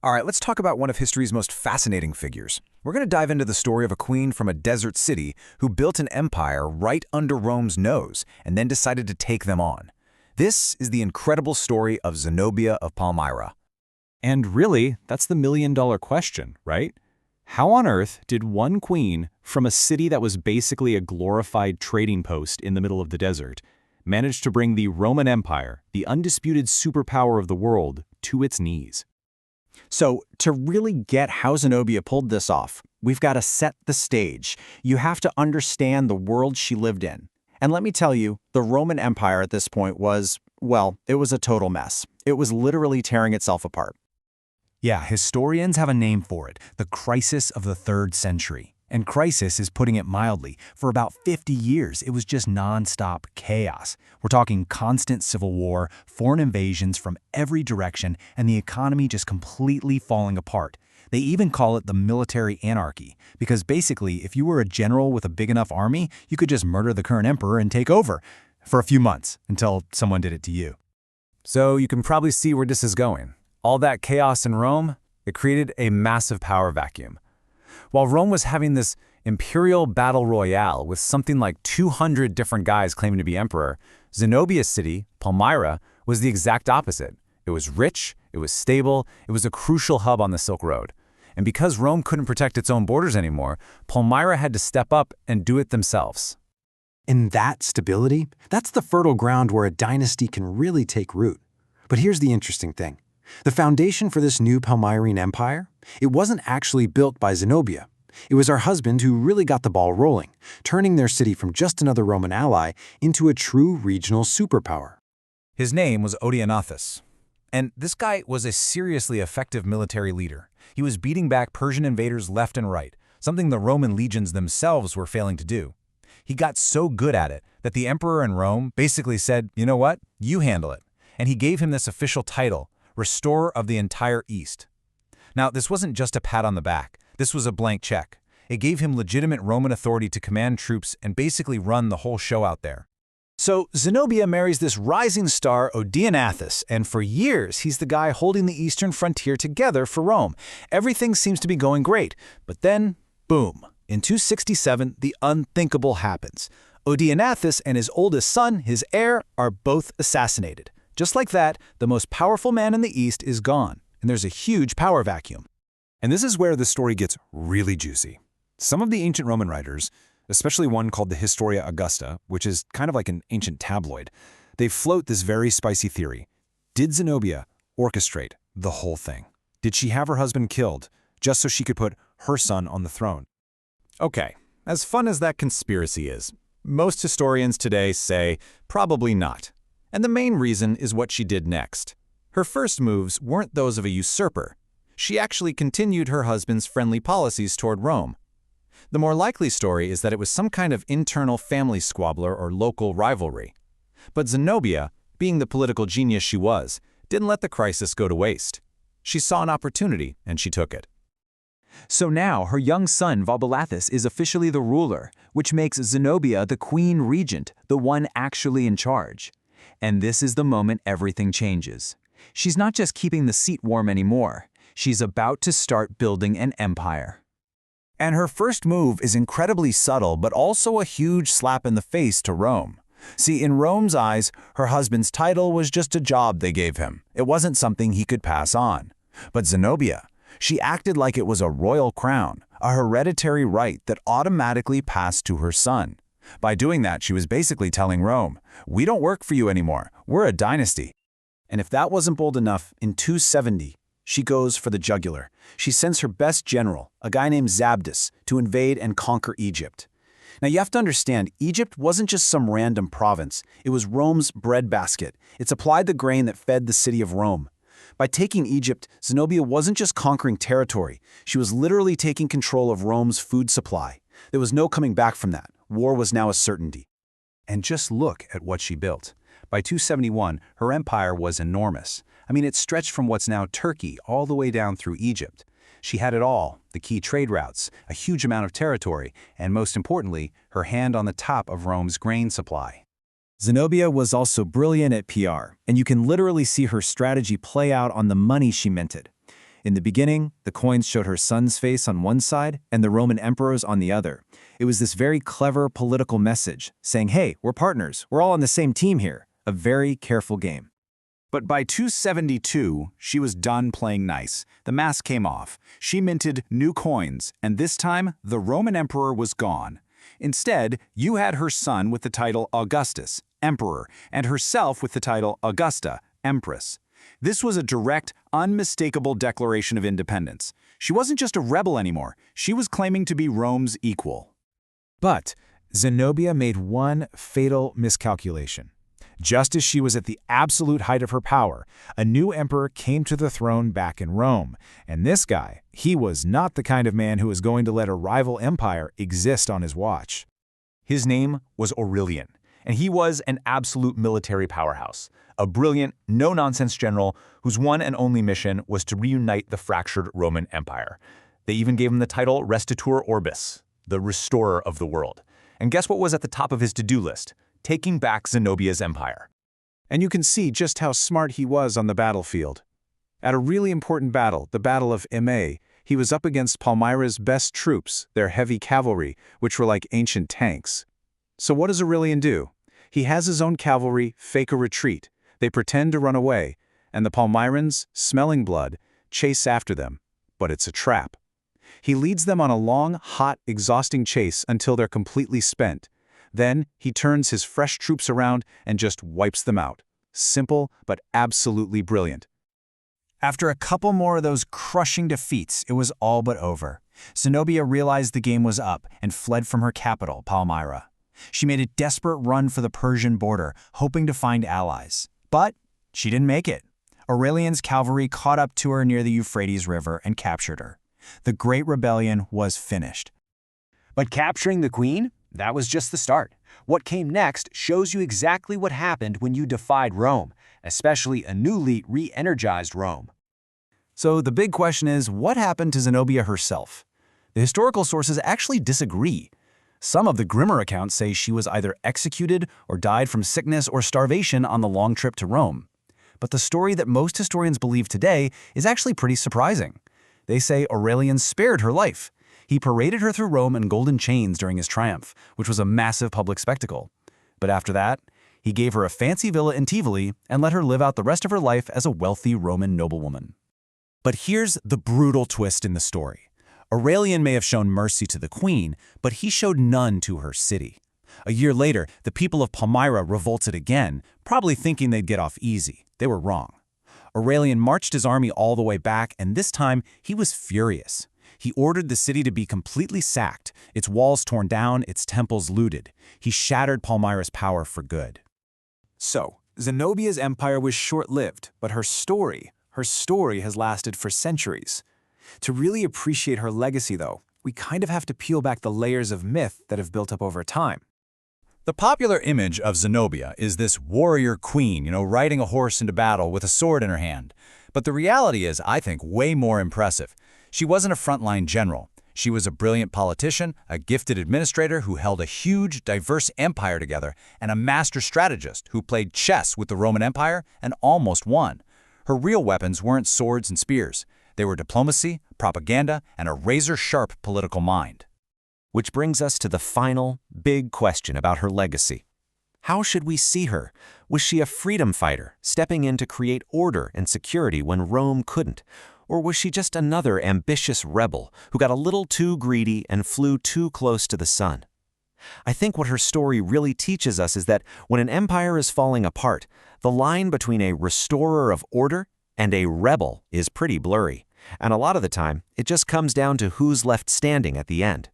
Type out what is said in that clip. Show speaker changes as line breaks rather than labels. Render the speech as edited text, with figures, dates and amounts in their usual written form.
All right, let's talk about one of history's most fascinating figures. We're going to dive into the story of a queen from a desert city who built an empire right under Rome's nose and then decided to take them on. This is the incredible story of Zenobia of Palmyra.
And really, that's the million-dollar question, right? How on earth did one queen from a city that was basically a glorified trading post in the middle of the desert manage to bring the Roman Empire, the undisputed superpower of the world, to its knees?
So, to really get how Zenobia pulled this off, we've got to set the stage. You have to understand the world she lived in. And let me tell you, the Roman Empire at this point was, well, it was a total mess. It was literally tearing itself apart.
Yeah, historians have a name for it, the crisis of the 3rd century. And crisis is putting it mildly. For about 50 years, it was just nonstop chaos. We're talking constant civil war, foreign invasions from every direction, and the economy just completely falling apart. They even call it the military anarchy, because basically, if you were a general with a big enough army, you could just murder the current emperor and take over for a few months until someone did it to you. So you can probably see where this is going. All that chaos in Rome, it created a massive power vacuum. While Rome was having this imperial battle royale with something like 200 different guys claiming to be emperor, Zenobia's city, Palmyra, was the exact opposite. It was rich, it was stable, it was a crucial hub on the Silk Road. And because Rome couldn't protect its own borders anymore, Palmyra had to step up and do it themselves.
And that stability, that's the fertile ground where a dynasty can really take root. But here's the interesting thing. The foundation for this new Palmyrene empire, it wasn't actually built by Zenobia. It was her husband who really got the ball rolling, turning their city from just another Roman ally into a true regional superpower.
His name was Odaenathus. And this guy was a seriously effective military leader. He was beating back Persian invaders left and right, something the Roman legions themselves were failing to do. He got so good at it that the emperor in Rome basically said, you know what, you handle it. And he gave him this official title, Restorer of the entire East. Now, this wasn't just a pat on the back. This was a blank check. It gave him legitimate Roman authority to command troops and basically run the whole show out there. So Zenobia marries this rising star Odaenathus, and for years he's the guy holding the eastern frontier together for Rome. Everything seems to be going great, but then, boom. In 267, the unthinkable happens. Odaenathus and his oldest son, his heir, are both assassinated. Just like that, the most powerful man in the East is gone, and there's a huge power vacuum.
And this is where the story gets really juicy. Some of the ancient Roman writers, especially one called the Historia Augusta, which is kind of like an ancient tabloid, they float this very spicy theory. Did Zenobia orchestrate the whole thing? Did she have her husband killed just so she could put her son on the throne?
Okay, as fun as that conspiracy is, most historians today say probably not. And the main reason is what she did next. Her first moves weren't those of a usurper. She actually continued her husband's friendly policies toward Rome. The more likely story is that it was some kind of internal family squabbler or local rivalry. But Zenobia, being the political genius she was, didn't let the crisis go to waste. She saw an opportunity, and she took it.
So now her young son Vassalathus is officially the ruler, which makes Zenobia the queen regent, the one actually in charge. And this is the moment everything changes. She's not just keeping the seat warm anymore. She's about to start building an empire.
And her first move is incredibly subtle, but also a huge slap in the face to Rome. See, in Rome's eyes, her husband's title was just a job they gave him. It wasn't something he could pass on. But Zenobia, she acted like it was a royal crown, a hereditary right that automatically passed to her son. By doing that, she was basically telling Rome, we don't work for you anymore, we're a dynasty. And if that wasn't bold enough, in 270, she goes for the jugular. She sends her best general, a guy named Zabdus, to invade and conquer Egypt. Now you have to understand, Egypt wasn't just some random province. It was Rome's breadbasket. It supplied the grain that fed the city of Rome. By taking Egypt, Zenobia wasn't just conquering territory. She was literally taking control of Rome's food supply. There was no coming back from that. War was now a certainty. And just look at what she built. By 271, her empire was enormous. I mean, it stretched from what's now Turkey all the way down through Egypt. She had it all, the key trade routes, a huge amount of territory, and most importantly, her hand on the top of Rome's grain supply.
Zenobia was also brilliant at PR, and you can literally see her strategy play out on the money she minted. In the beginning, the coins showed her son's face on one side and the Roman emperor's on the other. It was this very clever political message, saying, hey, we're partners, we're all on the same team here. A very careful game.
But by 272, she was done playing nice. The mask came off. She minted new coins, and this time, the Roman emperor was gone. Instead, you had her son with the title Augustus, emperor, and herself with the title Augusta, empress. This was a direct, unmistakable declaration of independence. She wasn't just a rebel anymore. She was claiming to be Rome's equal.
But Zenobia made one fatal miscalculation. Just as she was at the absolute height of her power, a new emperor came to the throne back in Rome. And this guy, he was not the kind of man who was going to let a rival empire exist on his watch.
His name was Aurelian, and he was an absolute military powerhouse, a brilliant, no-nonsense general whose one and only mission was to reunite the fractured Roman Empire. They even gave him the title Restator Orbis, the restorer of the world. And guess what was at the top of his to-do list? Taking back Zenobia's empire.
And you can see just how smart he was on the battlefield. At a really important battle, the Battle of Emei, he was up against Palmyra's best troops, their heavy cavalry, which were like ancient tanks. So what does Aurelian do? He has his own cavalry fake a retreat. They pretend to run away, and the Palmyrens, smelling blood, chase after them. But it's a trap. He leads them on a long, hot, exhausting chase until they're completely spent. Then he turns his fresh troops around and just wipes them out. Simple, but absolutely brilliant.
After a couple more of those crushing defeats, it was all but over. Zenobia realized the game was up and fled from her capital, Palmyra. She made a desperate run for the Persian border, hoping to find allies. But she didn't make it. Aurelian's cavalry caught up to her near the Euphrates River and captured her. The Great Rebellion was finished.
But capturing the queen? That was just the start. What came next shows you exactly what happened when you defied Rome, especially a newly re-energized Rome.
So the big question is, what happened to Zenobia herself? The historical sources actually disagree. Some of the grimmer accounts say she was either executed or died from sickness or starvation on the long trip to Rome. But the story that most historians believe today is actually pretty surprising. They say Aurelian spared her life. He paraded her through Rome in golden chains during his triumph, which was a massive public spectacle. But after that, he gave her a fancy villa in Tivoli and let her live out the rest of her life as a wealthy Roman noblewoman. But here's the brutal twist in the story. Aurelian may have shown mercy to the queen, but he showed none to her city. A year later, the people of Palmyra revolted again, probably thinking they'd get off easy. They were wrong. Aurelian marched his army all the way back, and this time he was furious. He ordered the city to be completely sacked, its walls torn down, its temples looted. He shattered Palmyra's power for good. So, Zenobia's empire was short-lived, but her story has lasted for centuries. To really appreciate her legacy, though, we kind of have to peel back the layers of myth that have built up over time. The popular image of Zenobia is this warrior queen, riding a horse into battle with a sword in her hand. But the reality is, I think, way more impressive. She wasn't a frontline general. She was a brilliant politician, a gifted administrator who held a huge, diverse empire together, and a master strategist who played chess with the Roman Empire and almost won. Her real weapons weren't swords and spears. They were diplomacy, propaganda, and a razor-sharp political mind. Which brings us to the final, big question about her legacy. How should we see her? Was she a freedom fighter, stepping in to create order and security when Rome couldn't? Or was she just another ambitious rebel who got a little too greedy and flew too close to the sun? I think what her story really teaches us is that when an empire is falling apart, the line between a restorer of order and a rebel is pretty blurry. And a lot of the time, it just comes down to who's left standing at the end.